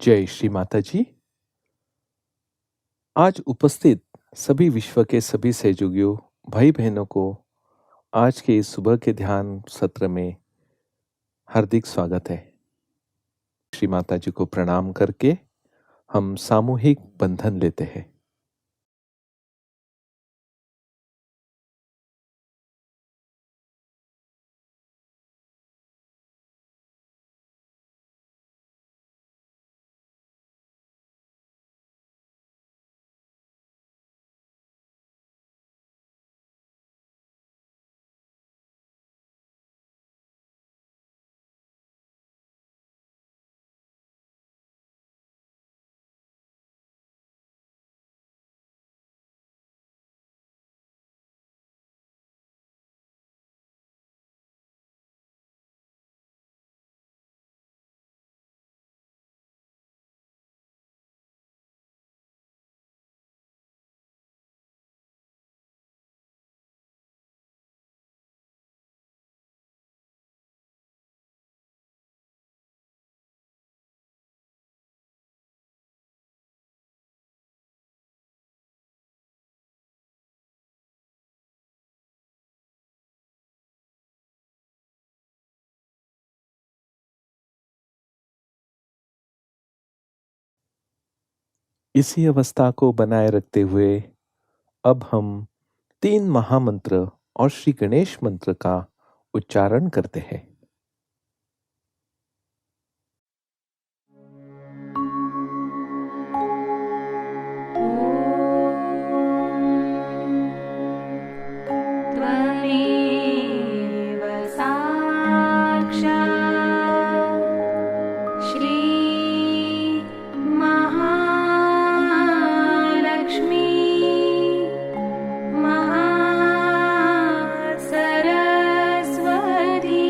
जय श्री माताजी। आज उपस्थित सभी विश्व के सभी सहयोगियों भाई बहनों को आज के इस सुबह के ध्यान सत्र में हार्दिक स्वागत है। श्री माताजी को प्रणाम करके हम सामूहिक बंधन लेते हैं। इसी अवस्था को बनाए रखते हुए अब हम 3 महामंत्र और श्री गणेश मंत्र का उच्चारण करते हैं। सरस्वती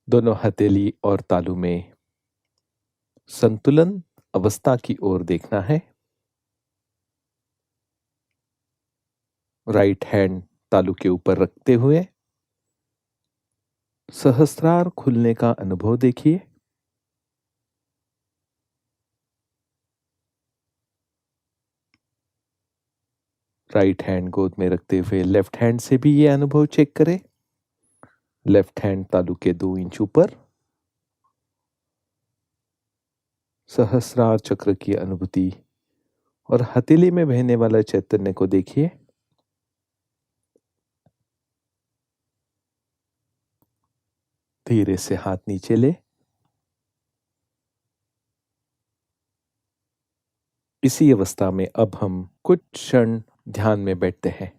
दोनों हथेली और तालू में संतुलन अवस्था की ओर देखना है। राइट हैंड तालू के ऊपर रखते हुए सहस्रार खुलने का अनुभव देखिए। राइट हैंड गोद में रखते हुए लेफ्ट हैंड से भी ये अनुभव चेक करें। लेफ्ट हैंड तालू के 2 इंच ऊपर सहस्रार चक्र की अनुभूति और हथेली में बहने वाला चैतन्य को देखिए। धीरे से हाथ नीचे ले। इसी अवस्था में अब हम कुछ क्षण ध्यान में बैठते हैं।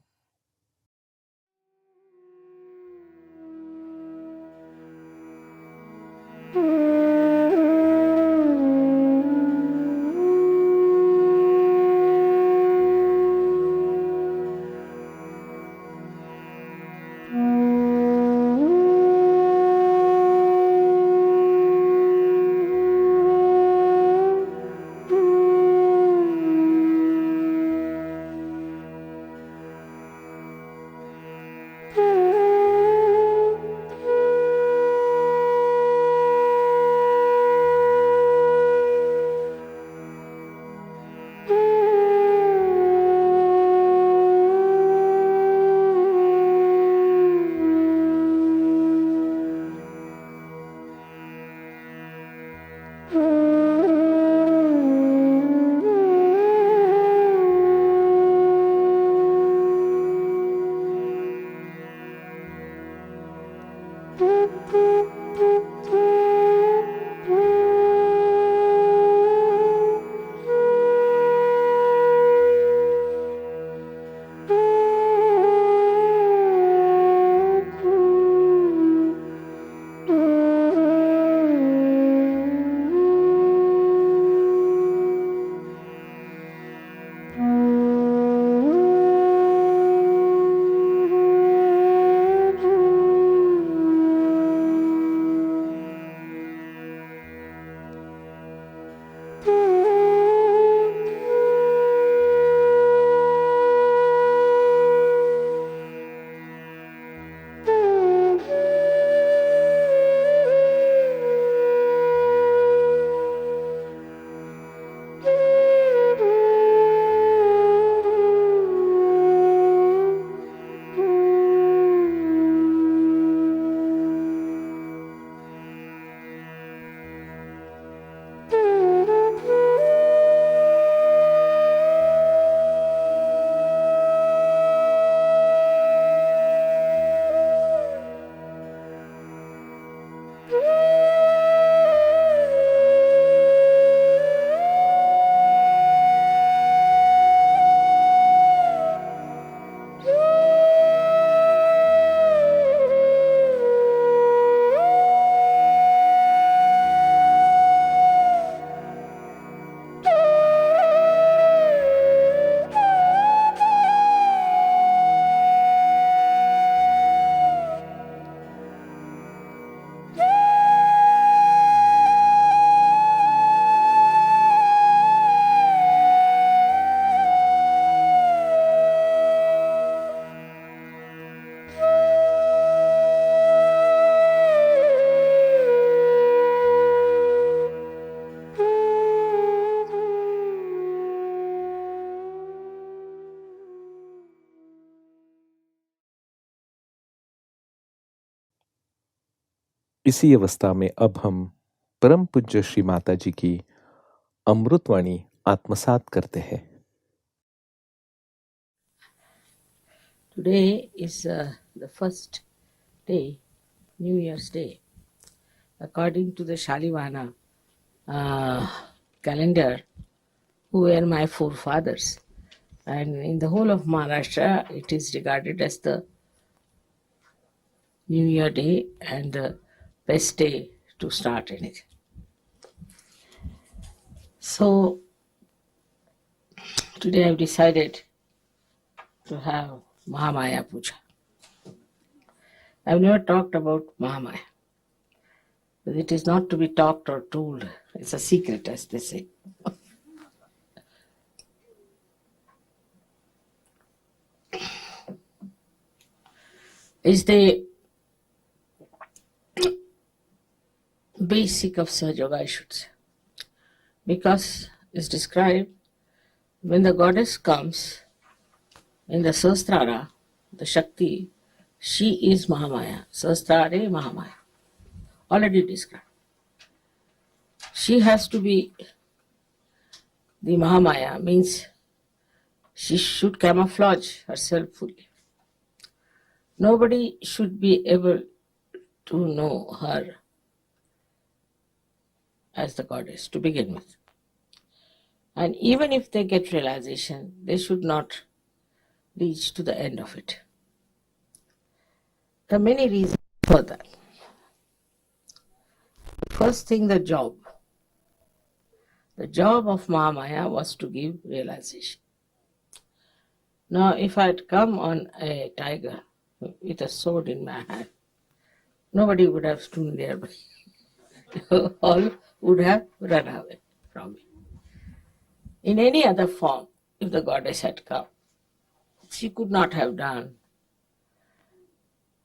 इसी अवस्था में अब हम परम पूज्य श्री माताजी की अमृतवाणी आत्मसात करते हैं। Today is the first day, New Year's Day. According to the Shalivana calendar, who were my forefathers. And in the whole of Maharashtra, it is regarded as the New Year Day and the best day to start anything. So, today I've decided to have Mahamaya Puja. I've never talked about Mahamaya. It is not to be talked or told. It's a secret, as they say. It's the basic of Sahajayoga, I should say. Because it's described when the goddess comes in the Sahasrara, the Shakti, she is Mahamaya. Sahasrare Mahamaya. Already described. She has to be the Mahamaya, means she should camouflage herself fully. Nobody should be able to know her as the goddess to begin with. And even if they get realization, they should not reach to the end of it. There are many reasons for that. First thing, the job. The job of Mahamaya was to give realization. Now, if I had come on a tiger with a sword in my hand, nobody would have stood nearby. All would have run away from me. In any other form, if the goddess had come, she could not have done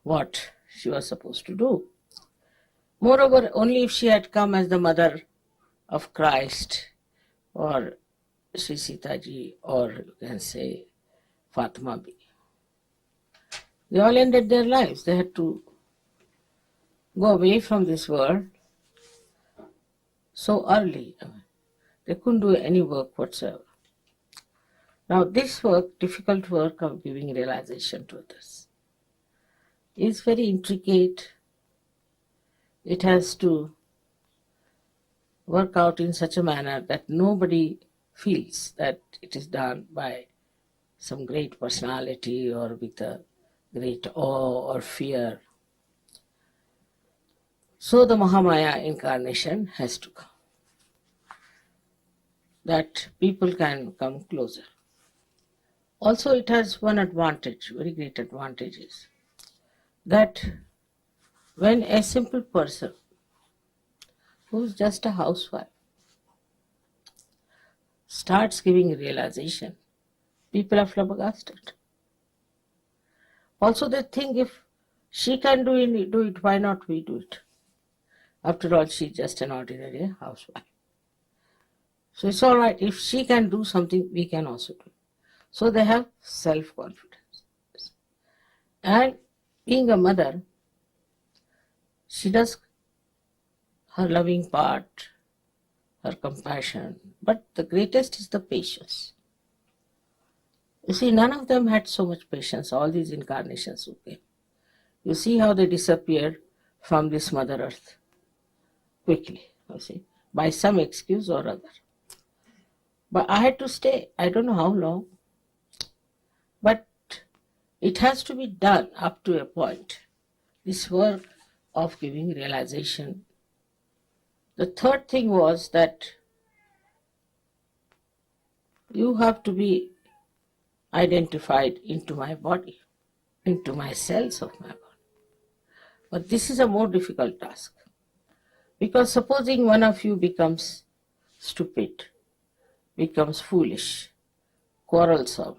what she was supposed to do. Moreover, only if she had come as the mother of Christ, or Shri Sitaji, or you can say Fatima Bi. They all ended their lives. They had to go away from this world so early. They couldn't do any work whatsoever. Now this work, difficult work of giving realization to others, is very intricate. It has to work out in such a manner that nobody feels that it is done by some great personality or with a great awe or fear. So the Mahamaya incarnation has to come, that people can come closer. Also it has one advantage, very great advantage is that when a simple person who is just a housewife starts giving realization, people are flabbergasted. Also they think if she can do it, why not we do it? After all, she's just an ordinary housewife. So it's all right. If she can do something, we can also do it. So they have self-confidence. And being a mother, she does her loving part, her compassion, but the greatest is the patience. You see, none of them had so much patience, all these incarnations who came. You see how they disappeared from this Mother Earth quickly, you see, by some excuse or other. But I had to stay, I don't know how long, but it has to be done up to a point, this work of giving realization. The third thing was that you have to be identified into my body, into my cells of my body. But this is a more difficult task. Because supposing one of you becomes stupid, becomes foolish, quarrelsome,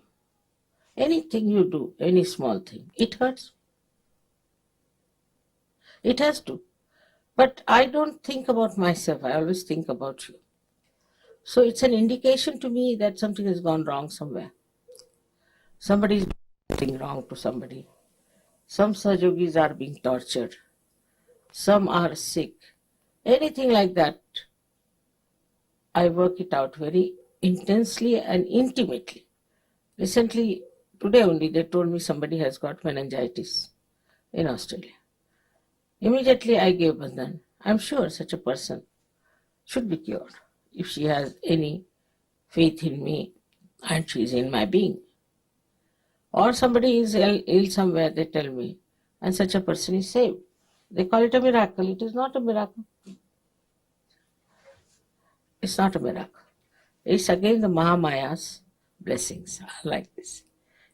anything you do, any small thing, it hurts. It has to. But I don't think about myself, I always think about you. So it's an indication to me that something has gone wrong somewhere. Somebody is doing something wrong to somebody. Some Sahajogis are being tortured. Some are sick. Anything like that, I work it out very intensely and intimately. Recently, today only, they told me somebody has got meningitis in Australia. Immediately I gave bandhan. I'm sure such a person should be cured if she has any faith in me and she is in my being. Or somebody is ill somewhere, they tell me, and such a person is saved. They call it a miracle. It is not a miracle. It's not a miracle. It's again the Mahamaya's blessings are like this.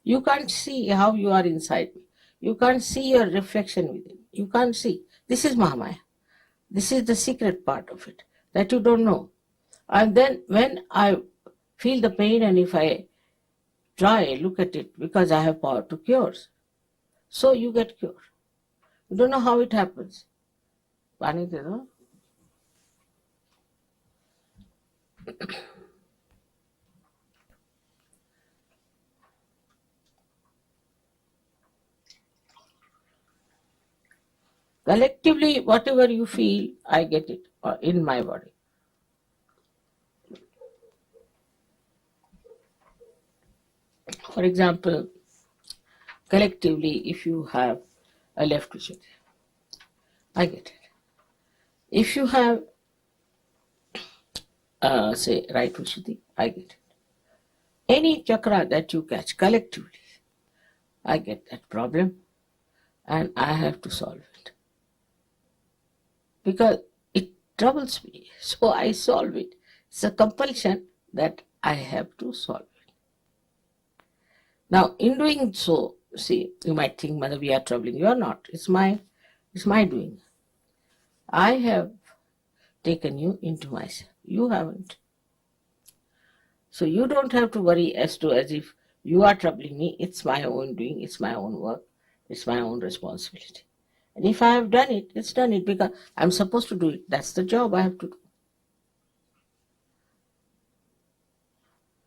You can't see how you are inside me. You can't see your reflection within. You can't see. This is Mahamaya. This is the secret part of it, that you don't know. And then when I feel the pain and if I try, look at it, because I have power to cure, so you get cured. You don't know how it happens. Pani de do. Collectively, whatever you feel, I get it in my body. For example, collectively, if you have a left Vishuddhi, I get it. If you have, say, right Vishuddhi, I get it. Any chakra that you catch collectively, I get that problem and I have to solve it. Because it troubles me, so I solve it. It's a compulsion that I have to solve it. Now, in doing so, see, you might think, Mother, we are troubling. You are not. It's my doing. I have taken you into myself. You haven't. So you don't have to worry as if you are troubling me. It's my own doing. It's my own work. It's my own responsibility. And if I have done it, it's done it because I'm supposed to do it. That's the job I have to do.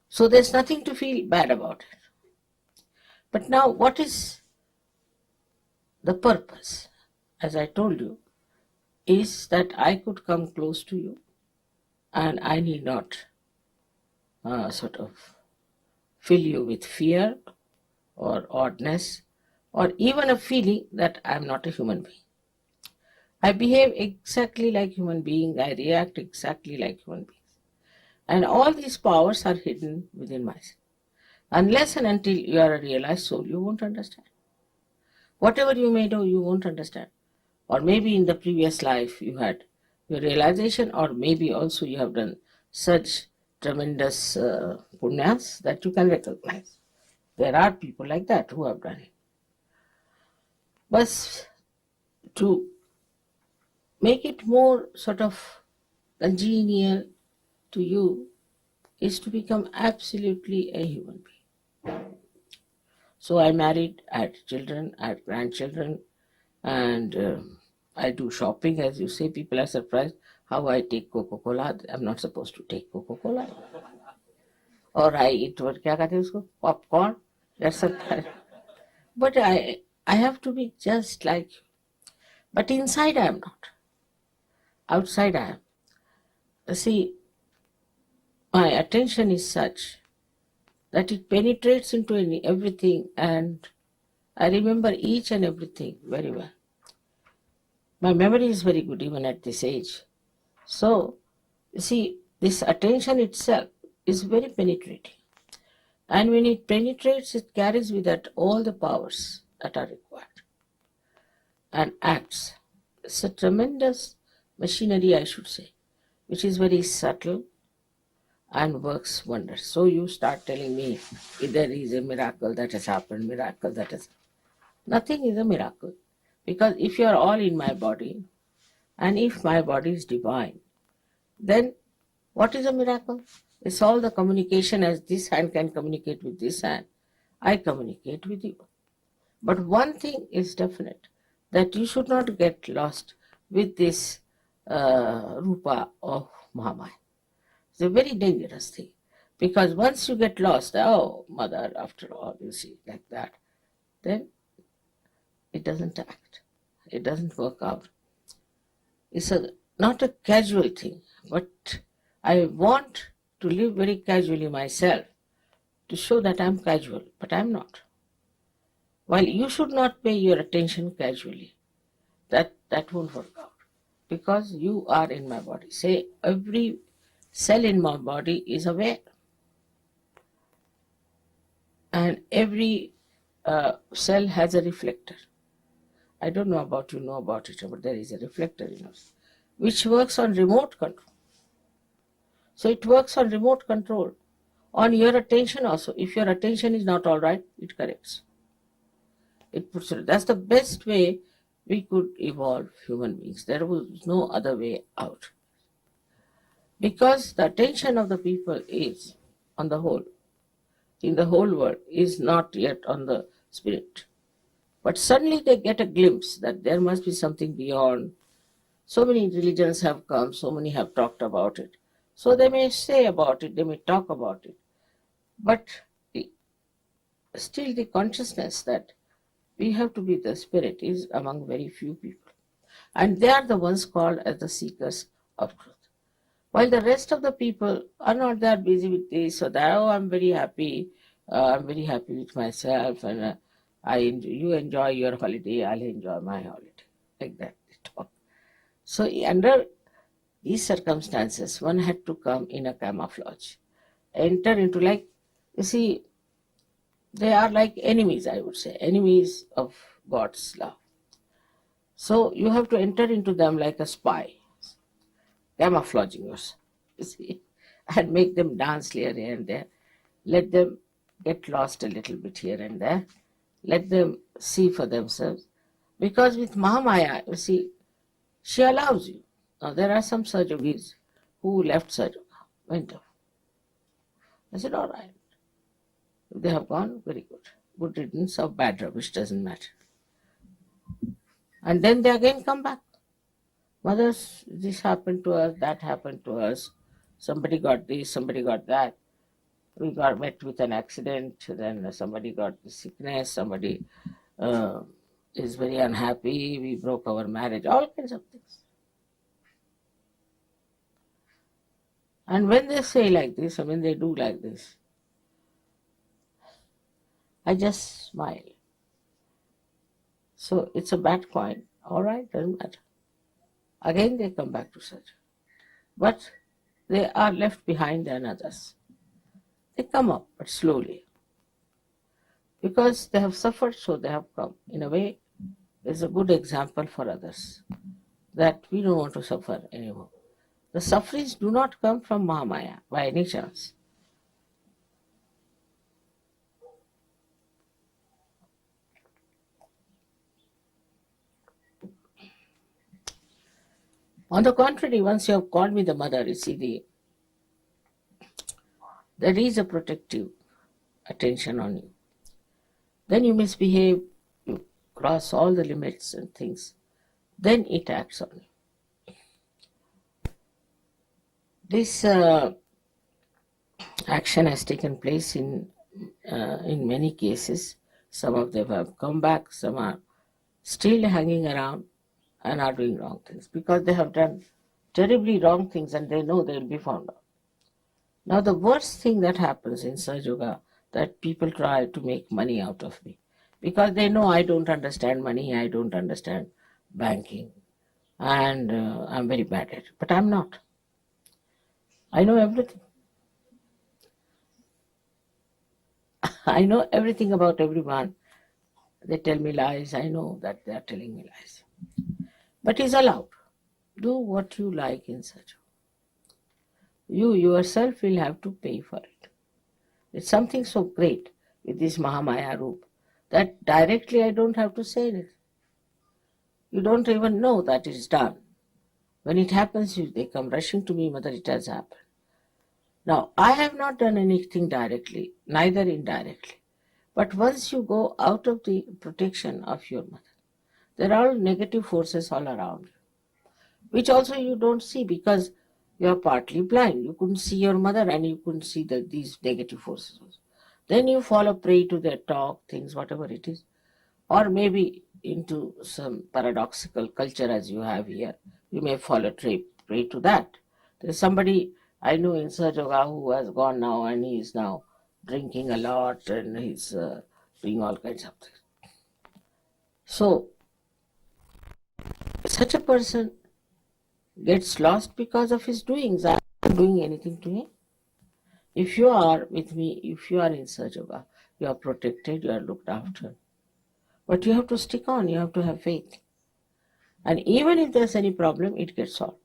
So there's nothing to feel bad about it. But now, what is the purpose? As I told you, is that I could come close to you and I need not sort of fill you with fear or oddness or even a feeling that I'm not a human being. I behave exactly like human being. I react exactly like human beings. And all these powers are hidden within myself. Unless and until you are a realized soul, you won't understand. Whatever you may know, you won't understand. Or maybe in the previous life you had your realization, or maybe also you have done such tremendous punyas that you can recognize. There are people like that who have done it. But to make it more sort of congenial to you is to become absolutely a human being. So I married, I had children, I had grandchildren, and I do shopping. As you say, people are surprised how I take Coca-Cola. I'm not supposed to take Coca-Cola. Or I eat what kya kehte usko? Popcorn. That's surprised. But I have to be just like you. But inside I am not. Outside I am. See, my attention is such that it penetrates into everything, and I remember each and everything very well. My memory is very good even at this age. So, you see, this attention itself is very penetrating. And when it penetrates, it carries with it all the powers that are required and acts. It's a tremendous machinery, I should say, which is very subtle and works wonders. So you start telling me if there is a miracle that has happened, miracle that has happened. Nothing is a miracle. Because if you are all in my body, and if my body is divine, then what is a miracle? It's all the communication, as this hand can communicate with this hand. I communicate with you. But one thing is definite, that you should not get lost with this rupa of Mahamaya. It's a very dangerous thing. Because once you get lost, oh, mother, after all, you see, like that, then it doesn't act. It doesn't work out. It's not a casual thing, but I want to live very casually myself to show that I'm casual, but I'm not. While you should not pay your attention casually, that won't work out because you are in my body. Say, every cell in my body is aware, and every cell has a reflector. I don't know about you know about it, but there is a reflector in us, which works on remote control. So it works on remote control, on your attention also. If your attention is not all right, it corrects. It puts it. That's the best way we could evolve human beings. There was no other way out. Because the attention of the people is, on the whole, in the whole world, is not yet on the spirit. But suddenly they get a glimpse that there must be something beyond. So many religions have come, so many have talked about it. So they may say about it, they may talk about it. But still the consciousness that we have to be the spirit is among very few people. And they are the ones called as the seekers of truth. While the rest of the people are not that busy with this or that, oh, I'm very happy with myself, and you enjoy your holiday, I'll enjoy my holiday. Like that they talk. So under these circumstances, one had to come in a camouflage, enter into, like, you see, they are like enemies, I would say, enemies of God's love. So you have to enter into them like a spy, camouflaging yourself, you see, and make them dance here and there. Let them get lost a little bit here and there. Let them see for themselves. Because with Mahamaya, you see, she allows you. Now there are some Sahajogis who left Sahajayoga, went off. I said, all right. If they have gone, very good. Good riddance of bad rubbish, doesn't matter. And then they again come back. Mothers, this happened to us, that happened to us. Somebody got this, somebody got that. We got met with an accident, then somebody got the sickness, somebody is very unhappy, we broke our marriage, all kinds of things. And when they say like this, or when they do like this, I just smile. So it's a bad coin. All right, doesn't matter. Again they come back to such. But they are left behind than others. They come up, but slowly. Because they have suffered, so they have come. In a way, it's a good example for others that we don't want to suffer anymore. The sufferings do not come from Mahamaya by any chance. On the contrary, once you have called me the mother, you see, there is a protective attention on you. Then you misbehave, you cross all the limits and things, then it acts on you. This action has taken place in many cases. Some of them have come back, some are still hanging around and are doing wrong things because they have done terribly wrong things and they know they will be found out. Now the worst thing that happens in Sahajayoga, that people try to make money out of me because they know I don't understand money, I don't understand banking, and I'm very bad at it. But I'm not. I know everything. I know everything about everyone. They tell me lies, I know that they are telling me lies. But it's allowed. Do what you like in Sahajayoga. You yourself will have to pay for it. It's something so great with this Mahamaya Roop that directly I don't have to say it. You don't even know that it's done. When it happens, they come rushing to me, Mother, it has happened. Now, I have not done anything directly, neither indirectly. But once you go out of the protection of your mother, there are negative forces all around you, which also you don't see because you are partly blind. You couldn't see your mother and you couldn't see these negative forces also. Then you fall a prey to their talk, things, whatever it is. Or maybe into some paradoxical culture as you have here. You may fall a prey to that. There's somebody I know in Sahajayoga who has gone now and he is now drinking a lot and he's doing all kinds of things. So, such a person gets lost because of his doings. I'm not doing anything to him. If you are with me, if you are in Sahajayoga, you are protected, you are looked after. But you have to stick on, you have to have faith. And even if there's any problem, it gets solved.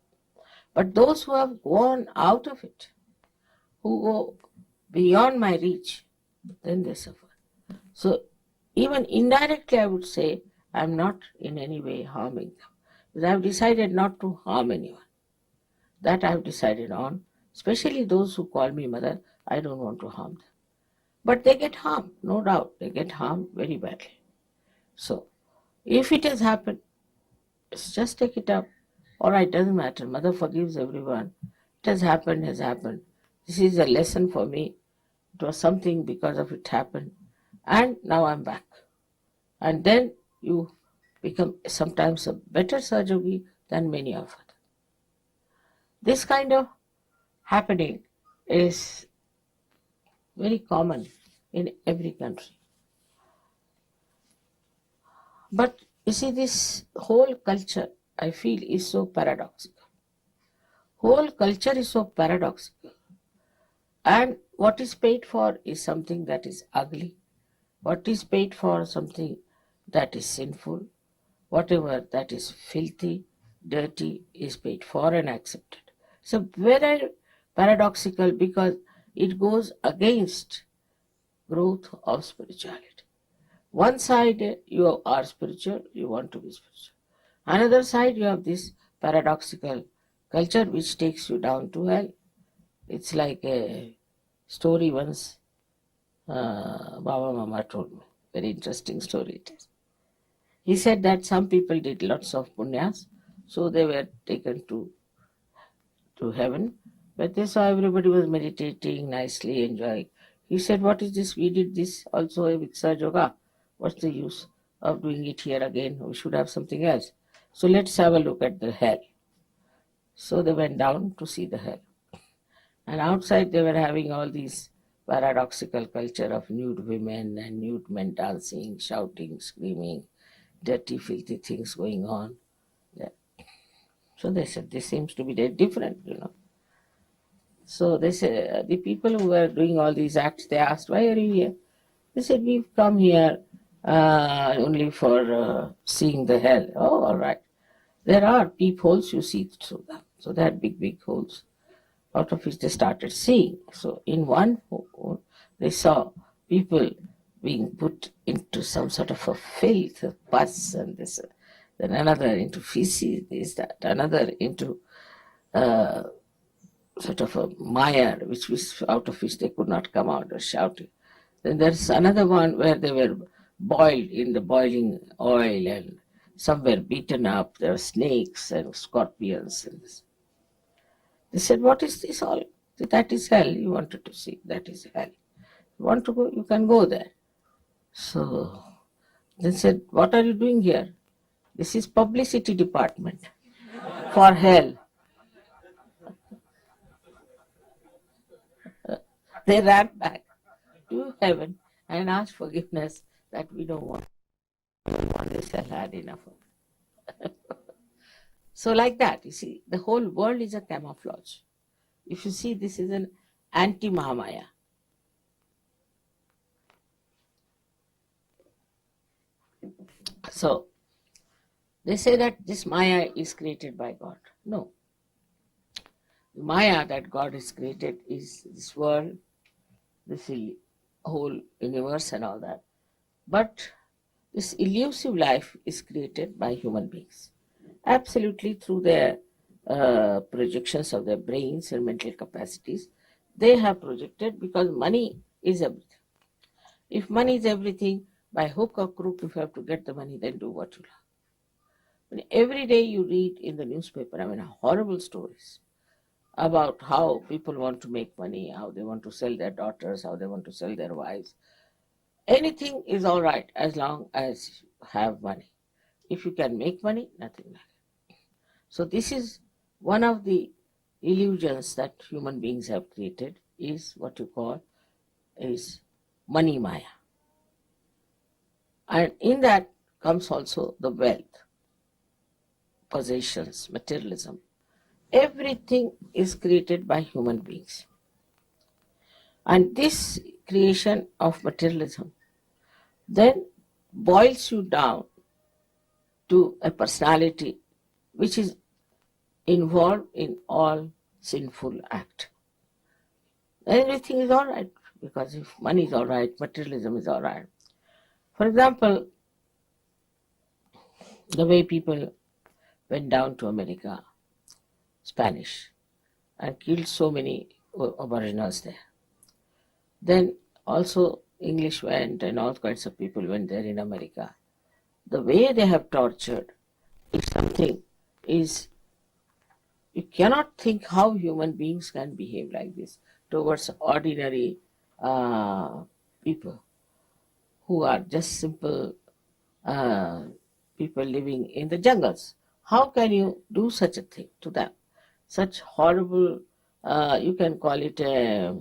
But those who have gone out of it, who go beyond my reach, then they suffer. So even indirectly I would say, I'm not in any way harming them. Because I've decided not to harm anyone. That I've decided on. Especially those who call me mother, I don't want to harm them. But they get harmed, no doubt. They get harmed very badly. So, if it has happened, just take it up. All right, doesn't matter. Mother forgives everyone. It has happened, has happened. This is a lesson for me. It was something because of it happened. And now I'm back. And then you become sometimes a better Sahajayogi than many of us. This kind of happening is very common in every country. But you see, this whole culture, I feel, is so paradoxical. Whole culture is so paradoxical. And what is paid for is something that is ugly. What is paid for something that is sinful. Whatever that is filthy, dirty is paid for and accepted. So very paradoxical because it goes against growth of spirituality. One side you are spiritual, you want to be spiritual. Another side you have this paradoxical culture which takes you down to hell. It's like a story once Baba Mama told me. Very interesting story it is. He said that some people did lots of punyas, so they were taken to heaven. But they saw everybody was meditating nicely, enjoying. He said, what is this? We did this also with Sahajayoga. What's the use of doing it here again? We should have something else. So let's have a look at the hell. So they went down to see the hell. And outside they were having all these paradoxical culture of nude women and nude men dancing, shouting, screaming, dirty, filthy things going on. Yeah. So they said, this seems to be very different. So they said, the people who were doing all these acts, they asked, why are you here? They said, we've come here only for seeing the hell. Oh, all right. There are peepholes, you see through them. So they had big, big holes, out of which they started seeing. So in one hole, they saw people being put into some sort of a filth, a pus, and this, then another into feces, this, that, another into sort of a mire, which was out of which they could not come out or shouting. Then there's another one where they were boiled in the boiling oil, and some were beaten up. There were snakes and scorpions. And this. They said, what is this all? That is hell. You wanted to see. That is hell. You want to go? You can go there. So they said, what are you doing here? This is publicity department for hell. They ran back to heaven and asked forgiveness that we don't want this hell, had enough of it. So like that, you see, the whole world is a camouflage. If you see, this is an anti-Mahamaya. So they say that this Maya is created by God. No. The Maya that God has created is this world, this whole universe and all that. But this elusive life is created by human beings, absolutely through their projections of their brains and mental capacities. They have projected because money is everything. If money is everything, by hook or crook, if you have to get the money, then do what you love. Every day you read in the newspaper, horrible stories about how people want to make money, how they want to sell their daughters, how they want to sell their wives. Anything is all right as long as you have money. If you can make money, nothing like it. So this is one of the illusions that human beings have created, is what you call is money maya. And in that comes also the wealth, possessions, materialism. Everything is created by human beings. And this creation of materialism then boils you down to a personality which is involved in all sinful act. Everything is all right, because if money is all right, materialism is all right. For example, The way people went down to America, Spanish, and killed so many aboriginals there. Then also English went and all kinds of people went there in America. The way they have tortured is something is you cannot think how human beings can behave like this towards ordinary people who are just simple people living in the jungles. How can you do such a thing to them? Such horrible, you can call it a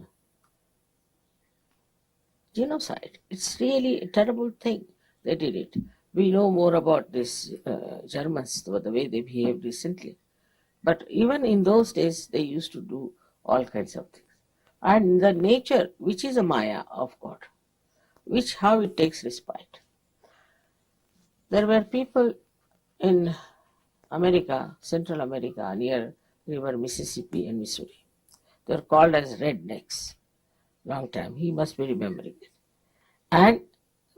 genocide. It's really a terrible thing. They did it. We know more about this Germans, the way they behaved recently. But even in those days, they used to do all kinds of things. And the nature, which is a Maya of God, which how it takes respite. There were people in America, Central America, near river Mississippi and Missouri. They were called as rednecks. Long time. He must be remembering it. And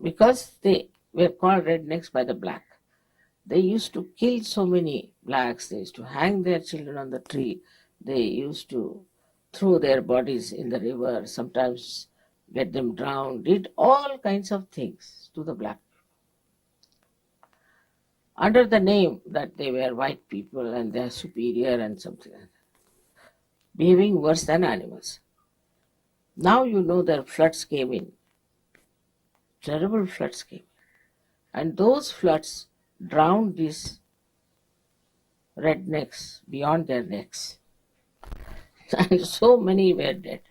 because they were called rednecks by the black, they used to kill so many blacks. They used to hang their children on the tree. They used to throw their bodies in the river, sometimes get them drowned, did all kinds of things to the black under the name that they were white people and they are superior and something like that, behaving worse than animals. Now you know their floods came in. Terrible floods came. And those floods drowned these rednecks beyond their necks. And so many were dead.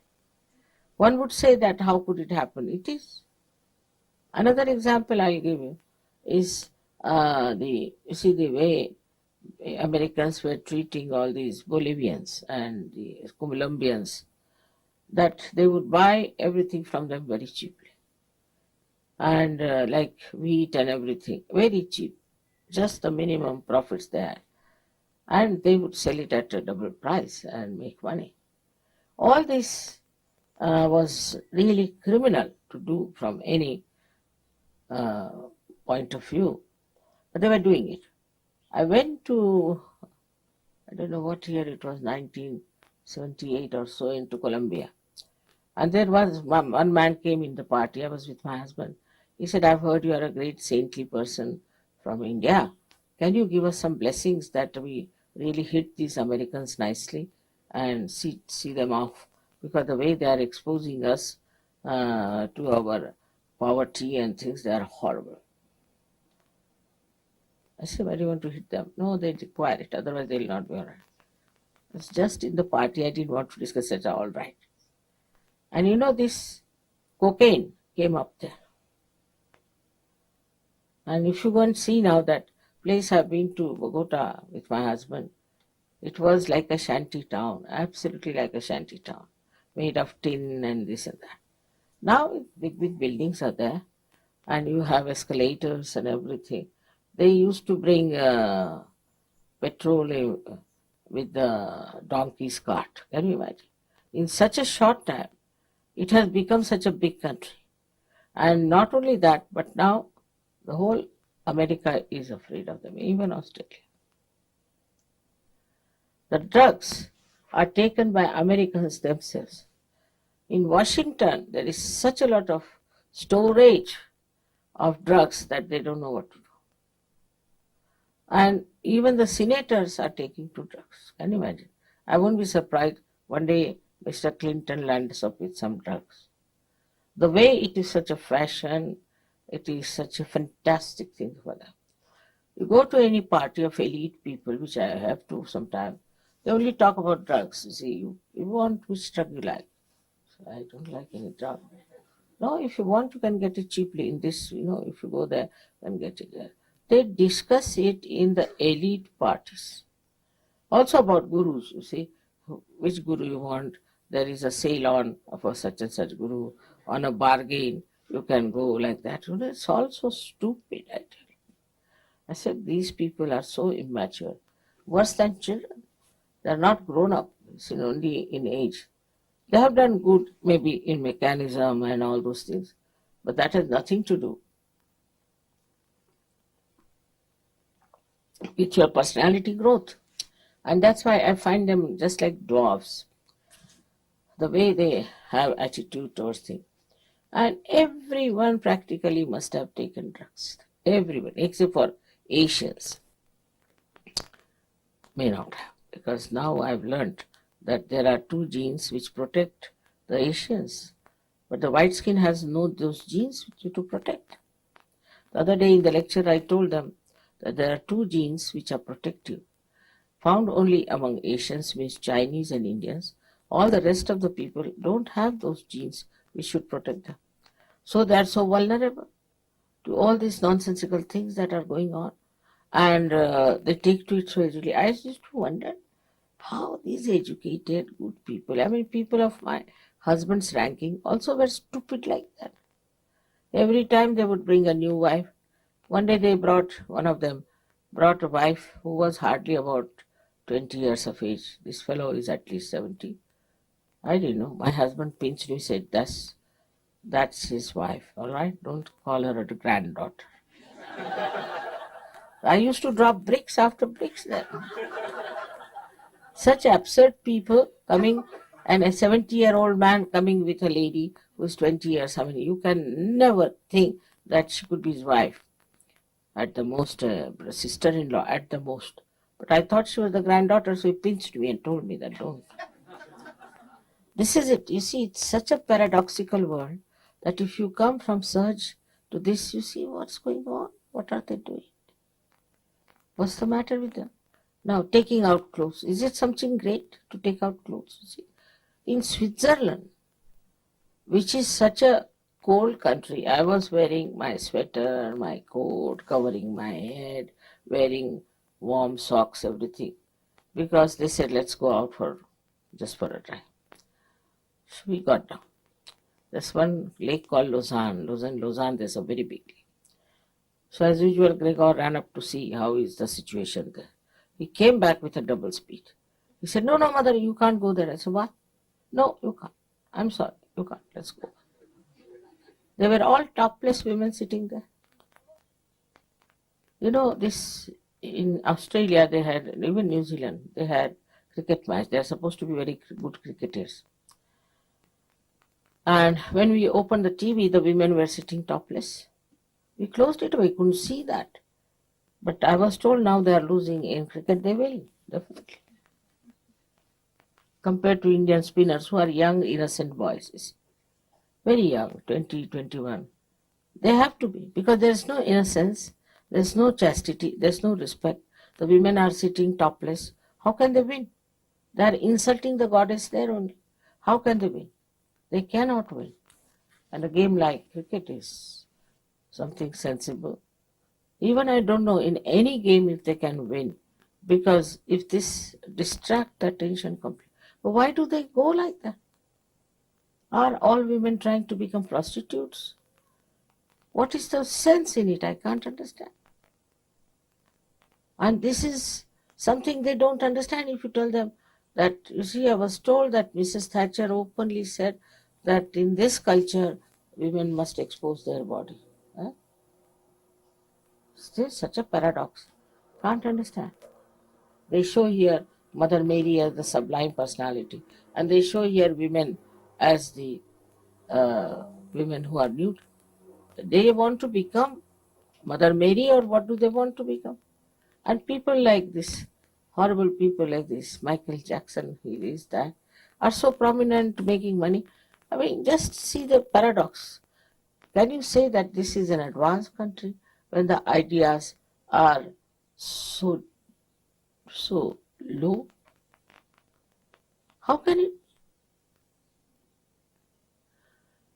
One would say that how could it happen? It is. Another example I'll give you is the way Americans were treating all these Bolivians and the Colombians, that they would buy everything from them very cheaply. And like wheat and everything, very cheap, just the minimum profits there. And they would sell it at a double price and make money. All this was really criminal to do from any point of view, but they were doing it. I went to, I don't know what year it was, 1978 or so, into Colombia. And there was one man came in the party. I was with my husband. He said, I've heard you are a great saintly person from India. Can you give us some blessings that we really hit these Americans nicely and see them off? Because the way they are exposing us to our poverty and things, they are horrible. I said, why do you want to hit them? No, they require it, otherwise they will not be all right. It's just in the party, I didn't want to discuss it, all right. And you know, this cocaine came up there. And if you go and see now that place I've been to, Bogota, with my husband, it was like a shanty town, absolutely like a shanty town, made of tin and this and that. Now big buildings are there, and you have escalators and everything. They used to bring petrol with the donkey's cart. Can you imagine? In such a short time, it has become such a big country. And not only that, but now the whole America is afraid of them, even Australia. The drugs are taken by Americans themselves. In Washington, there is such a lot of storage of drugs that they don't know what to do. And even the senators are taking to drugs. Can you imagine? I won't be surprised one day Mr. Clinton lands up with some drugs. The way it is such a fashion, it is such a fantastic thing for them. You go to any party of elite people, which I have to sometimes, they only talk about drugs. You see, you want which drug you like. So I don't like any drug. No, if you want, you can get it cheaply in this, if you go there, you can get it there. They discuss it in the elite parties. Also about gurus, you see, which guru you want. There is a sale on for such and such guru. On a bargain, you can go like that. It's all so stupid, I tell you. I said, these people are so immature, worse than children. They are not grown up, only in age. They have done good, maybe in mechanism and all those things, but that has nothing to do. with your personality growth. And that's why I find them just like dwarfs, the way they have attitude towards things. And everyone practically must have taken drugs. Everyone, except for Asians, may not have. Because now I've learned that there are two genes which protect the Asians. But the white skin has no those genes to protect. The other day in the lecture I told them that there are two genes which are protective, found only among Asians, means Chinese and Indians. All the rest of the people don't have those genes which should protect them. So they are so vulnerable to all these nonsensical things that are going on, and they take to it so easily. I used to wonder how these educated, good people, I mean people of my husband's ranking, also were stupid like that. Every time they would bring a new wife. One day one of them brought a wife who was hardly about 20 years of age. This fellow is at least 70. I didn't know. My husband pinched me, said, that's his wife, all right? Don't call her a granddaughter. I used to drop bricks after bricks there. Such absurd people coming, and a 70-year-old man coming with a lady who is 20 years. I mean, you can never think that she could be his wife. At the most, sister-in-law, at the most. But I thought she was the granddaughter, so he pinched me and told me that don't. This is it. You see, it's such a paradoxical world that if you come from Sahaj to this, you see what's going on. What are they doing? What's the matter with them? Now, taking out clothes. Is it something great to take out clothes? You see? In Switzerland, which is such a cold country, I was wearing my sweater, my coat, covering my head, wearing warm socks, everything, because they said, let's go out just for a drive. So we got down. There's one lake called Lausanne, there's a very big lake. So as usual, Gregor ran up to see how is the situation there. He came back with a double speed. He said, no, mother, you can't go there. I said, what? No, you can't. I'm sorry, you can't. Let's go. They were all topless women sitting there. You know, this in Australia, they had, even New Zealand, they had cricket match. They are supposed to be very good cricketers. And when we opened the TV, the women were sitting topless. We closed it, we couldn't see that. But I was told now they are losing in cricket. They will, definitely. Compared to Indian spinners who are young, innocent boys. Very young, 20, 21. They have to be, because there is no innocence, there is no chastity, there is no respect. The women are sitting topless. How can they win? They are insulting the goddess there only. How can they win? They cannot win. And a game like cricket is something sensible. Even I don't know in any game if they can win, because if this distract the attention completely. But why do they go like that? Are all women trying to become prostitutes? What is the sense in it? I can't understand. And this is something they don't understand if you tell them that, you see, I was told that Mrs. Thatcher openly said that in this culture, women must expose their body. Still such a paradox. Can't understand. They show here Mother Mary as the sublime personality, and they show here women as the women who are nude. They want to become Mother Mary, or what do they want to become? And people like this, horrible people like this, Michael Jackson, he is that, are so prominent making money. I mean, just see the paradox. Can you say that this is an advanced country when the ideas are so low? How can it?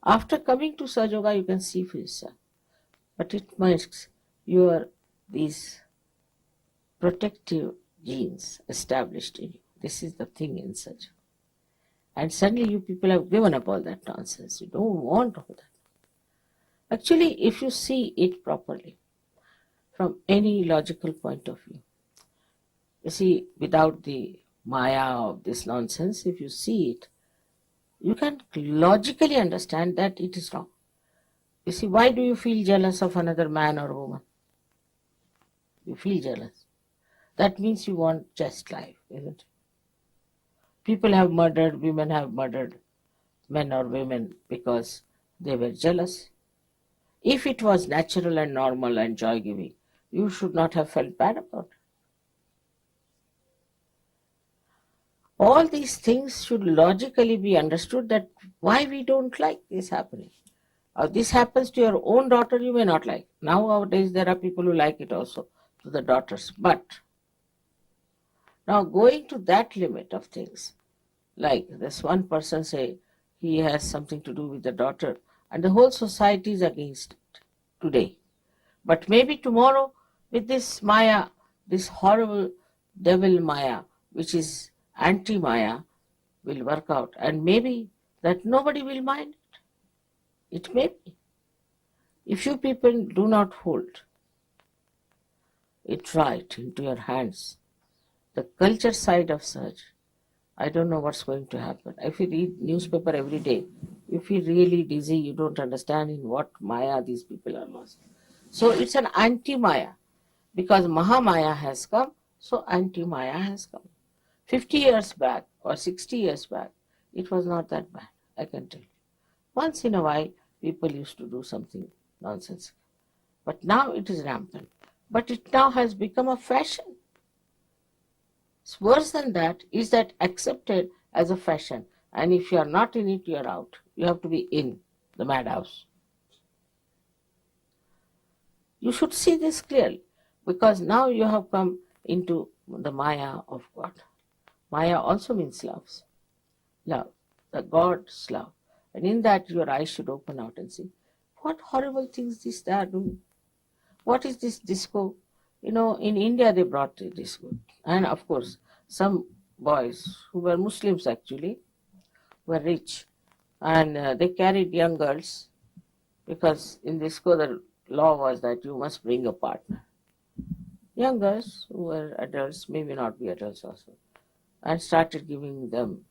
After coming to Sahajayoga, you can see for yourself. But it makes these protective genes established in you. This is the thing in Sahajayoga. And suddenly you people have given up all that nonsense. You don't want all that. Actually, if you see it properly, from any logical point of view, you see, without the Maya of this nonsense, if you see it, you can logically understand that it is wrong. You see, why do you feel jealous of another man or woman? You feel jealous. that means you want just life, isn't it? People have murdered, women have murdered men or women because they were jealous. If it was natural and normal and joy-giving, you should not have felt bad about it. All these things should logically be understood, that why we don't like this happening. Or this happens to your own daughter, you may not like. Nowadays there are people who like it also to the daughters. But now going to that limit of things, like this one person say he has something to do with the daughter and the whole society is against it today. But maybe tomorrow with this Maya, this horrible devil Maya, which is anti-Maya, will work out, and maybe that nobody will mind it. It may be. If you people do not hold it right into your hands, the culture side of search, I don't know what's going to happen. If you read newspaper every day, you feel really dizzy, you don't understand in what Maya these people are lost. So it's an anti-Maya. Because Mahamaya has come, so anti-Maya has come. 50 years back or 60 years back, it was not that bad, I can tell you. Once in a while, people used to do something nonsensical. But now it is rampant. But it now has become a fashion. It's worse than that, is that accepted as a fashion. And if you are not in it, you are out. You have to be in the madhouse. You should see this clearly, because now you have come into the Maya of God. Maya also means love, the God's love. And in that your eyes should open out and see, what horrible things they are doing. What is this disco? You know, in India they brought the disco. And of course, some boys who were Muslims actually, were rich. And they carried young girls, because in disco the law was that you must bring a partner. Young girls who were adults, maybe not be adults also, and started giving them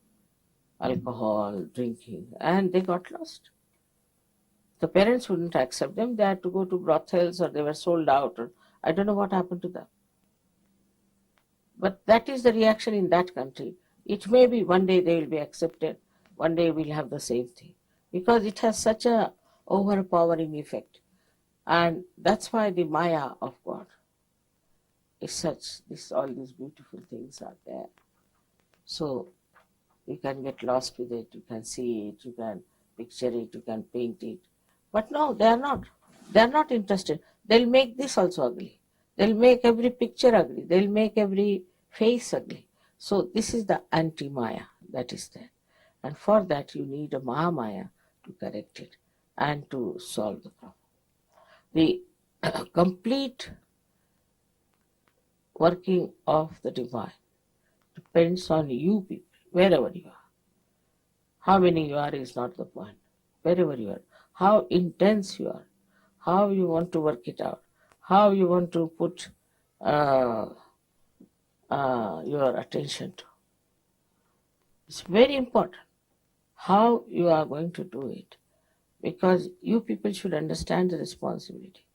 alcohol, drinking, and they got lost. The parents wouldn't accept them. They had to go to brothels, or they were sold out, or I don't know what happened to them. But that is the reaction in that country. It may be one day they will be accepted, one day we'll have the same thing, because it has such a overpowering effect. And that's why the Maya of God is such. All these beautiful things are there. So you can get lost with it, you can see it, you can picture it, you can paint it. But no, they are not. They are not interested. They'll make this also ugly. They'll make every picture ugly. They'll make every face ugly. So this is the anti-Maya that is there. And for that you need a Mahamaya to correct it and to solve the problem. The complete working of the divine depends on you people, wherever you are. How many you are is not the point. Wherever you are, how intense you are, how you want to work it out, how you want to put your attention to. It's very important how you are going to do it, because you people should understand the responsibility.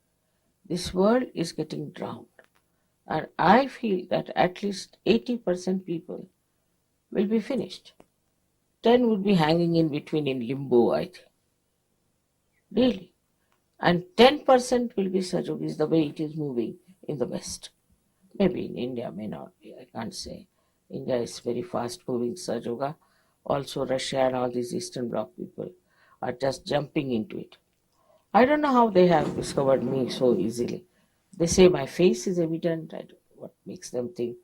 This world is getting drowned, and I feel that at least 80% people will be finished. 10 would be hanging in between in limbo, I think. Really. And 10% will be Sajogis, the way it is moving in the West. Maybe in India, may not be, I can't say. India is very fast moving Sahajayoga. Also Russia and all these Eastern Bloc people are just jumping into it. I don't know how they have discovered me so easily. They say my face is evident. I don't know what makes them think.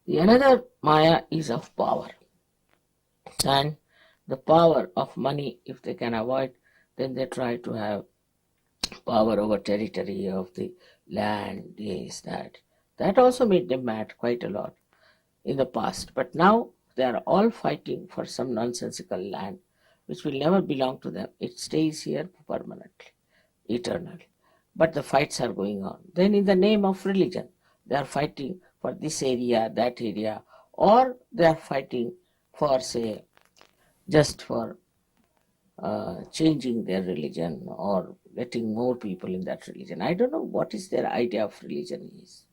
The another Maya is of power. And the power of money, if they can avoid, then they try to have power over territory of the land, this, that. That also made them mad quite a lot in the past. But now they are all fighting for some nonsensical land which will never belong to them. It stays here permanently, eternally. But the fights are going on. Then in the name of religion, they are fighting for this area, that area, or they are fighting for, say, just for changing their religion or letting more people in that religion. I don't know what is their idea of religion is.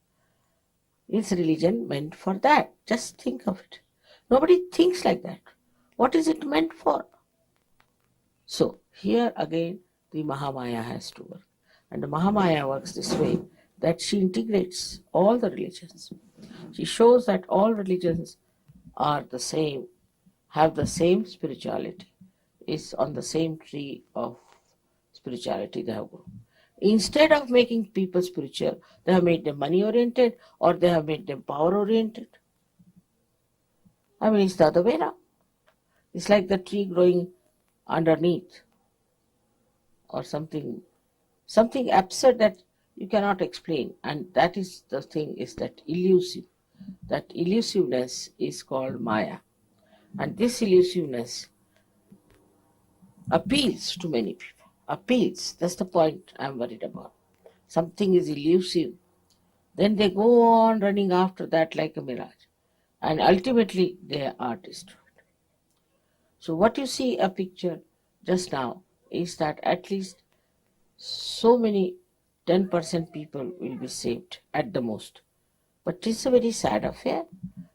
Is religion meant for that? Just think of it. Nobody thinks like that. What is it meant for? So here again the Mahamaya has to work. And the Mahamaya works this way, that she integrates all the religions. She shows that all religions are the same, have the same spirituality, is on the same tree of spirituality they have grown. Instead of making people spiritual, they have made them money oriented or they have made them power oriented. I mean, it's the other way around. It's like the tree growing underneath or something absurd that you cannot explain. And that is the thing, is that elusive. That elusiveness is called Maya. And this elusiveness appeals to many people. Appeals, that's the point I'm worried about. Something is elusive. Then they go on running after that like a mirage. And ultimately they are destroyed. So what you see a picture just now is that at least so many 10% people will be saved at the most. But it's a very sad affair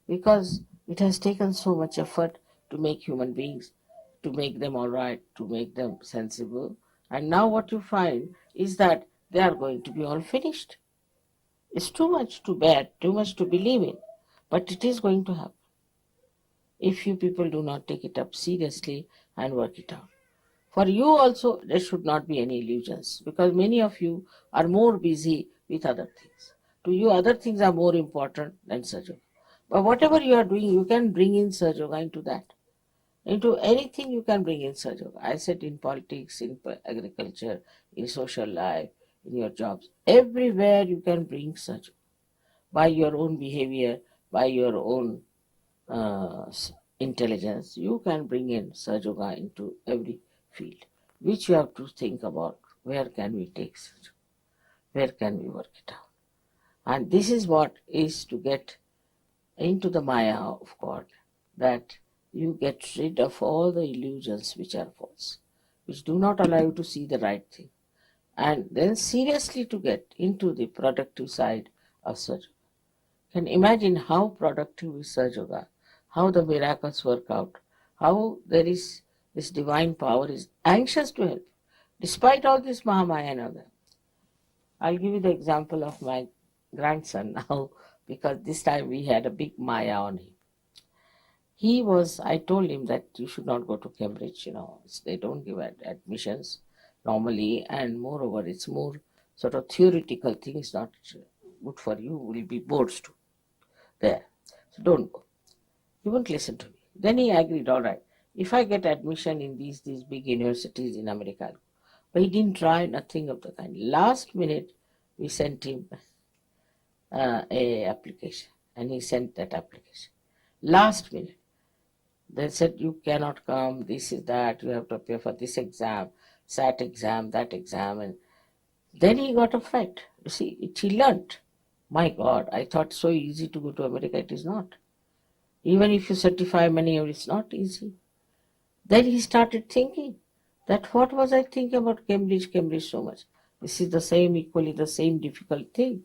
because it has taken so much effort to make human beings, to make them all right, to make them sensible. And now what you find is that they are going to be all finished. It's too much to bear, too much to believe in, but it is going to happen if you people do not take it up seriously and work it out. For you also, there should not be any illusions because many of you are more busy with other things. To you, other things are more important than Sahajayoga. But whatever you are doing, you can bring in Sahajayoga into that. Into anything you can bring in Sahajayoga. I said in politics, in agriculture, in social life, in your jobs. Everywhere you can bring Sahajayoga. By your own behavior, by your own intelligence, you can bring in Sahajayoga into every field, which you have to think about. Where can we take Sahajayoga? Where can we work it out? And this is what is to get into the Maya of God, that you get rid of all the illusions which are false, which do not allow you to see the right thing. And then seriously to get into the productive side of Sahajayoga. Can imagine how productive is Sahajayoga, how the miracles work out, how there is this divine power is anxious to help, despite all this Mahamaya and all that. I'll give you the example of my grandson now, because this time we had a big Maya on him. I told him that you should not go to Cambridge, they don't give admissions normally, and moreover, it's more sort of theoretical things, not good for you, will be boards too there. So don't go. He wouldn't listen to me. Then he agreed, all right, if I get admission in these big universities in America, but he didn't try, nothing of the kind. Last minute, we sent him a application, and he sent that application. Last minute, they said, you cannot come, this is that, you have to appear for this exam, SAT exam, that exam. And then he got a fright. You see, he learnt. My God, I thought so easy to go to America, it is not. Even if you certify many, it's not easy. Then he started thinking that what was I thinking about Cambridge so much? This is equally the same difficult thing.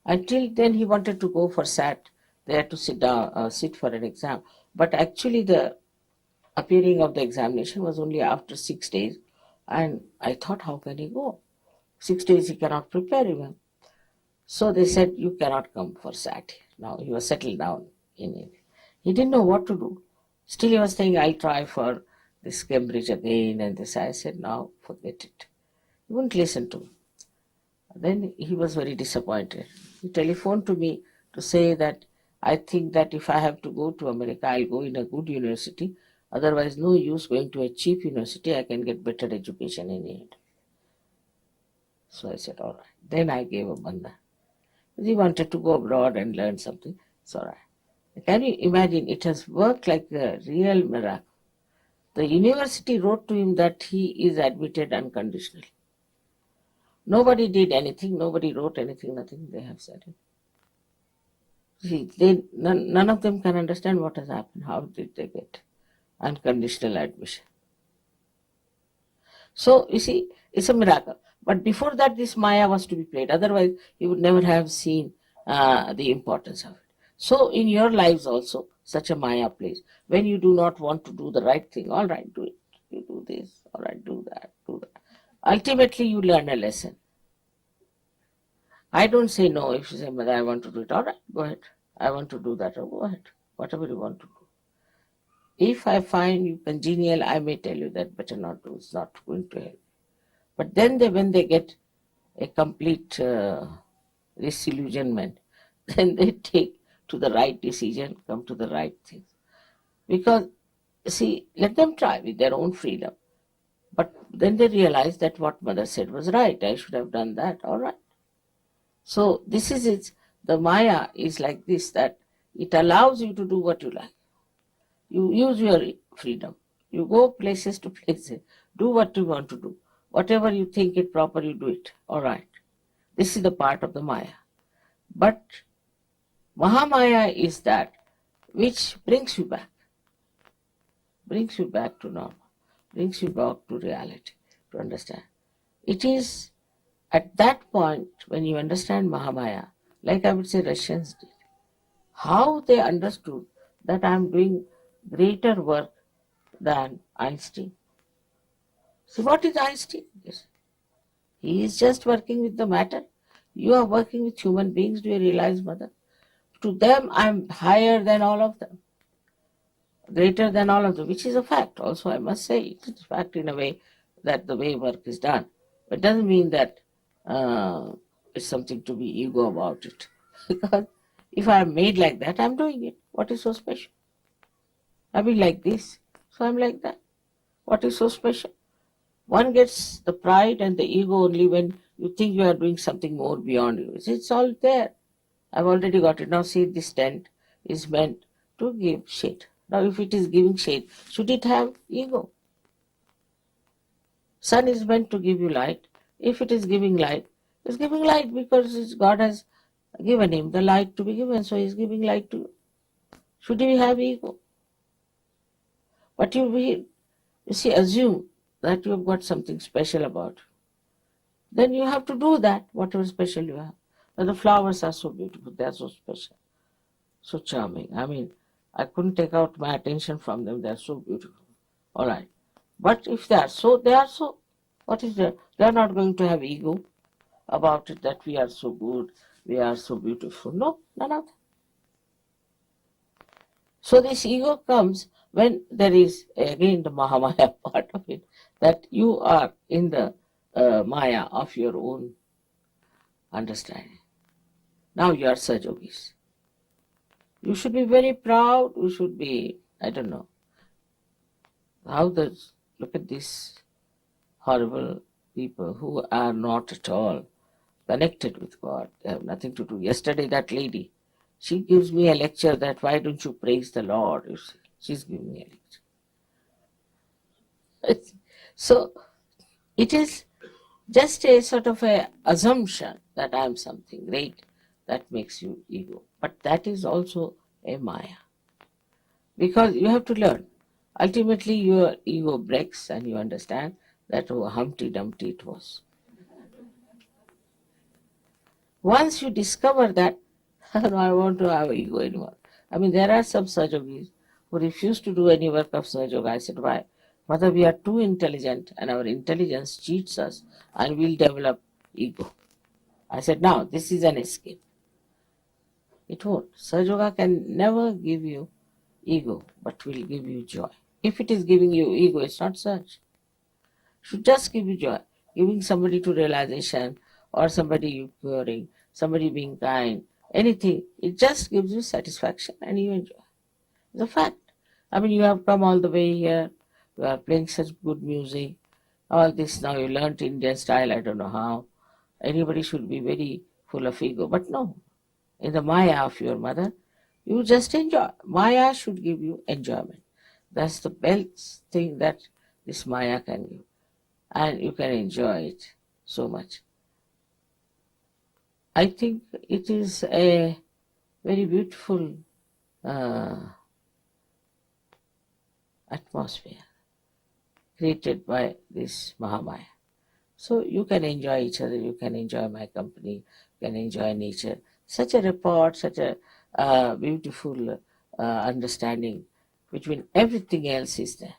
Until then he wanted to go for SAT. They had to sit for an exam. But actually the appearing of the examination was only after 6 days. And I thought, how can he go? 6 days he cannot prepare even. So they said, you cannot come for SAT. Now he was settled down in it. He didn't know what to do. Still he was saying, I'll try for this Cambridge again and this. I said, no, forget it. He wouldn't listen to me. Then he was very disappointed. He telephoned to me to say that I think that if I have to go to America, I'll go in a good university. Otherwise, no use going to a cheap university. I can get better education in it. So I said, all right. Then I gave a banda. He wanted to go abroad and learn something. It's all right. Can you imagine? It has worked like a real miracle. The university wrote to him that he is admitted unconditionally. Nobody did anything. Nobody wrote anything. Nothing. They have said it. See, none of them can understand what has happened. How did they get unconditional admission? So you see, it's a miracle. But before that, this Maya was to be played. Otherwise, you would never have seen the importance of it. So in your lives also, such a Maya plays. When you do not want to do the right thing, all right, do it. You do this, all right, do that, do that. Ultimately, you learn a lesson. I don't say no. If you say, Mother, I want to do it, all right, go ahead. I want to do that, go ahead. Whatever you want to do. If I find you congenial, I may tell you that better not do. It's not going to help. But then when they get a complete disillusionment, then they take to the right decision, come to the right things. Because, see, let them try with their own freedom. But then they realize that what Mother said was right. I should have done that. All right. So this is it. The Maya is like this, that it allows you to do what you like. You use your freedom. You go places to places. Do what you want to do. Whatever you think it proper, you do it. All right. This is the part of the Maya. But Mahamaya is that which brings you back to normal, brings you back to reality, to understand. It is at that point when you understand Mahamaya, like I would say Russians did, how they understood that I am doing greater work than Einstein. See, what is Einstein? Yes. He is just working with the matter. You are working with human beings. Do you realize, Mother? To them, I am higher than all of them, greater than all of them, which is a fact. Also, I must say, it's a fact in a way that the way work is done. But it doesn't mean that it's something to be ego about it. Because if I am made like that, I'm doing it. What is so special? I've been like this, so I'm like that. What is so special? One gets the pride and the ego only when you think you are doing something more beyond you. It's all there. I've already got it. Now see, this tent is meant to give shade. Now if it is giving shade, should it have ego? Sun is meant to give you light. If it is giving light, it's giving light because God has given him the light to be given, so he's giving light to you. Should he have ego? But you see, assume that you have got something special about you. Then you have to do that, whatever special you have. Now the flowers are so beautiful, they are so special, so charming. I mean, I couldn't take out my attention from them, they are so beautiful. All right. But if they are so, they are so. What is there? They are not going to have ego about it that we are so good, we are so beautiful. No, none of that. So this ego comes when there is, again, the Mahamaya part of it, that you are in the Maya of your own understanding. Now you are Sahaja. You should be very proud. You should be, I don't know, look at these horrible people who are not at all connected with God. They have nothing to do. Yesterday, that lady, she gives me a lecture that why don't you praise the Lord? You see, she's giving me a lecture. So it is just a sort of a assumption that I am something great that makes you ego. But that is also a Maya. Because you have to learn. Ultimately, your ego breaks and you understand that, oh, Humpty Dumpty it was. Once you discover that, no, I want to have ego anymore. I mean, there are some Sahajogis who refuse to do any work of Sahajoga. I said, why? Mother, we are too intelligent and our intelligence cheats us and we'll develop ego. I said, now, this is an escape. It won't. Sahajoga can never give you ego, but will give you joy. If it is giving you ego, it's not such. It should just give you joy. Giving somebody to realization or somebody you curing, somebody being kind, anything, it just gives you satisfaction and you enjoy. It's a fact. I mean, you have come all the way here, you are playing such good music, all this now you learnt Indian style, I don't know how. Anybody should be very full of ego, but no. In the Maya of your mother, you just enjoy. Maya should give you enjoyment. That's the best thing that this Maya can give. And you can enjoy it so much. I think it is a very beautiful atmosphere. created by this Mahamaya. So you can enjoy each other, you can enjoy my company, you can enjoy nature. Such a rapport, such a beautiful understanding between everything else is there.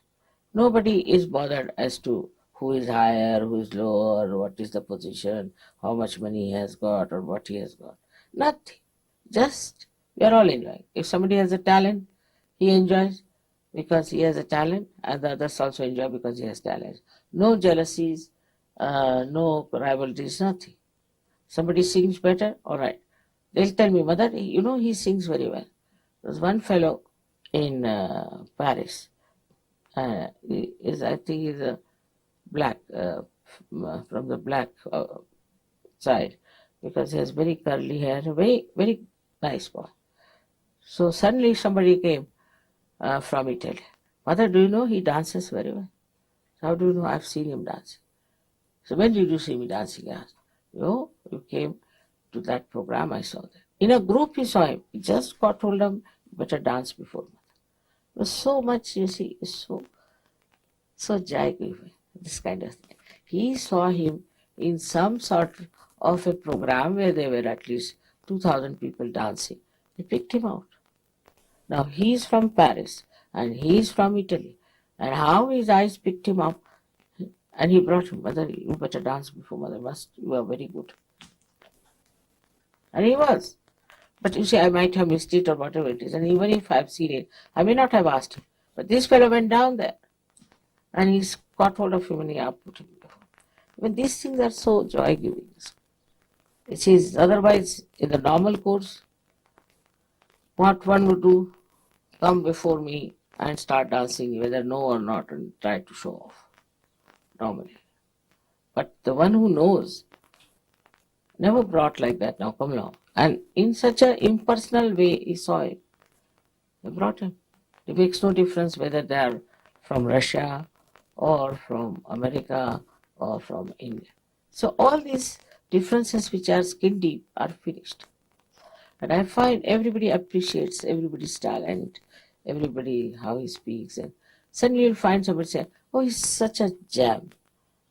Nobody is bothered as to who is higher, who is lower, what is the position, how much money he has got, or what he has got. Nothing. Just we are all enjoying. If somebody has a talent, he enjoys because he has a talent, and the others also enjoy because he has talent. No jealousies, no rivalries, nothing. Somebody sings better, all right. They'll tell me, Mother, he sings very well. There's one fellow in Paris. I think he's a black, from the black side, because he has very curly hair, a very, very nice boy. So suddenly somebody came from Italy. Mother, do you know he dances very well? How do you know? I've seen him dancing. So when did you see me dancing? He asked. You came to that program, I saw that. In a group he saw him. He just got told him, better dance before Mother. It was so much, so jai-giving, this kind of thing. He saw him in some sort of a program where there were at least 2,000 people dancing. He picked him out. Now he's from Paris and he's from Italy. And how his eyes picked him up, and he brought him, Mother, you better dance before Mother. You are very good. And he was. But you see, I might have missed it or whatever it is. And even if I've seen it, I may not have asked him. But this fellow went down there and he's got hold of him and he put him before. I mean, these things are so joy-giving. It is otherwise, in the normal course, what one would do, come before me and start dancing, whether no or not, and try to show off, normally. But the one who knows, never brought like that, now come along. And in such an impersonal way, he saw it. They brought him. It makes no difference whether they are from Russia or from America or from India. So all these differences which are skin deep are finished. And I find everybody appreciates everybody's talent, everybody how he speaks. And suddenly you'll find somebody say, oh, he's such a gem.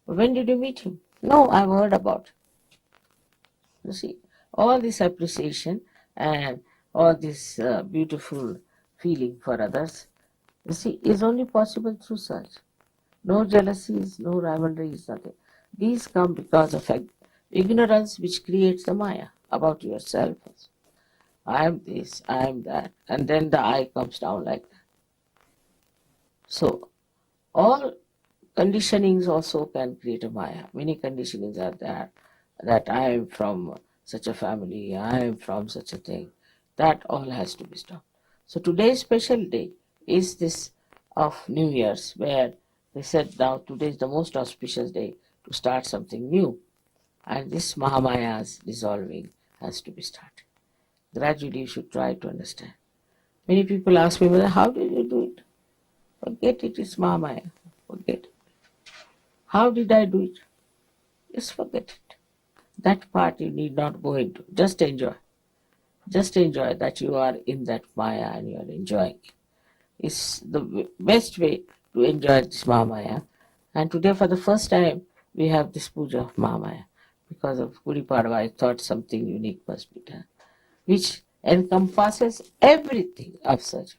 When did you meet him? No, I've heard about him. You see, all this appreciation and all this beautiful feeling for others, you see, is only possible through such. No jealousies, no rivalries, nothing. These come because of ignorance which creates the Maya about yourself. I am this, I am that. And then the I comes down like that. So, all conditionings also can create a Maya. Many conditionings are there, that I am from such a family, I am from such a thing. That all has to be stopped. So today's special day is this of New Year's, where they said now today is the most auspicious day to start something new. And this Mahamaya's dissolving has to be started. Gradually you should try to understand. Many people ask me, well, how did you do it? Forget it, it's Mahamaya. Forget it. How did I do it? Just forget it. That part you need not go into. Just enjoy. Just enjoy that you are in that Maya and you are enjoying it. It's the best way to enjoy this Mahamaya. And today for the first time we have this puja of Mahamaya. Because of Gudi Padwa, I thought something unique must be done, which encompasses everything of Sahajayoga.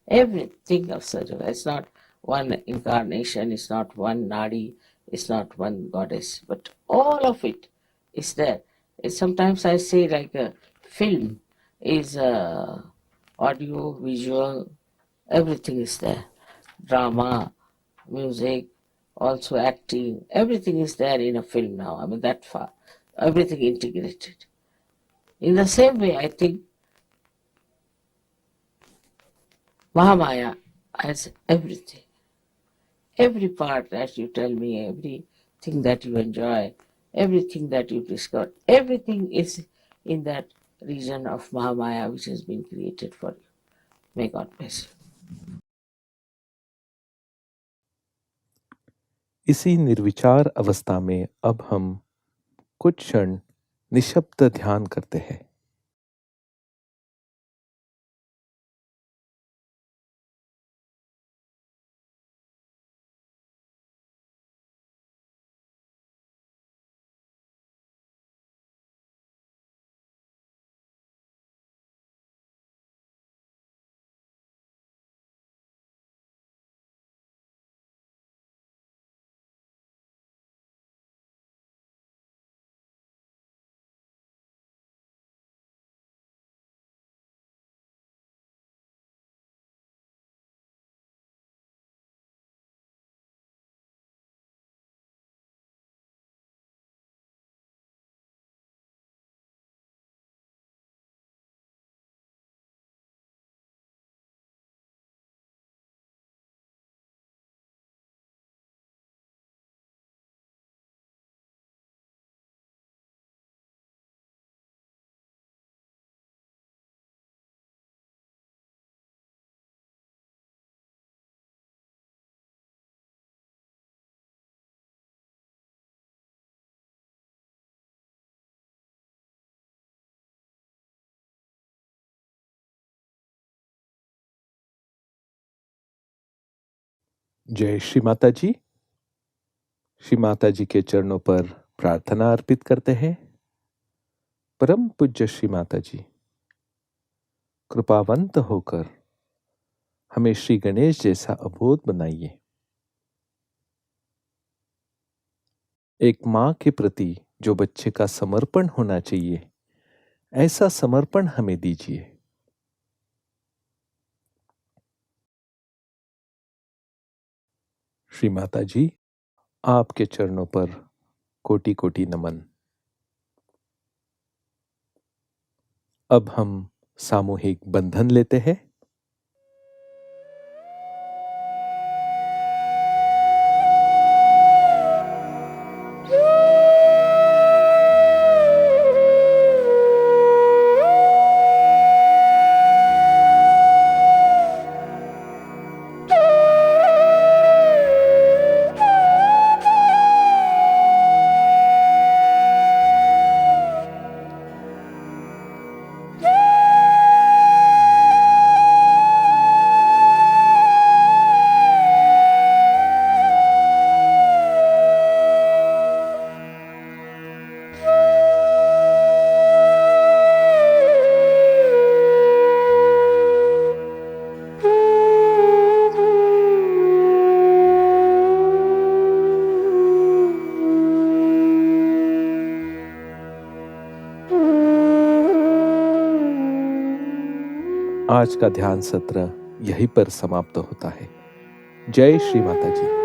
Everything of Sahajayoga. It's not one incarnation, it's not one nadi, it's not one goddess, but all of it is there. Sometimes I say like a film is audio, visual, everything is there. Drama, music, also acting, everything is there in a film now. I mean, that far. Everything integrated. In the same way, I think Mahamaya has everything. Every part that you tell me, everything that you enjoy, everything that you discover, everything is in that region of Mahamaya which has been created for you. May God bless you. इसी निर्विचार अवस्था में अब हम कुछ क्षण निशब्द ध्यान करते हैं। जय श्री माता जी। श्री माता जी के चरणों पर प्रार्थना अर्पित करते हैं। परम पूज्य श्री माता जी, कृपावंत होकर हमें श्री गणेश जैसा अबोध बनाइए। एक माँ के प्रति जो बच्चे का समर्पण होना चाहिए, ऐसा समर्पण हमें दीजिए। श्री माता जी, आपके चरणों पर कोटि कोटि नमन। अब हम सामूहिक बंधन लेते हैं। आज का ध्यान सत्र यहीं पर समाप्त होता है। जय श्री माता जी।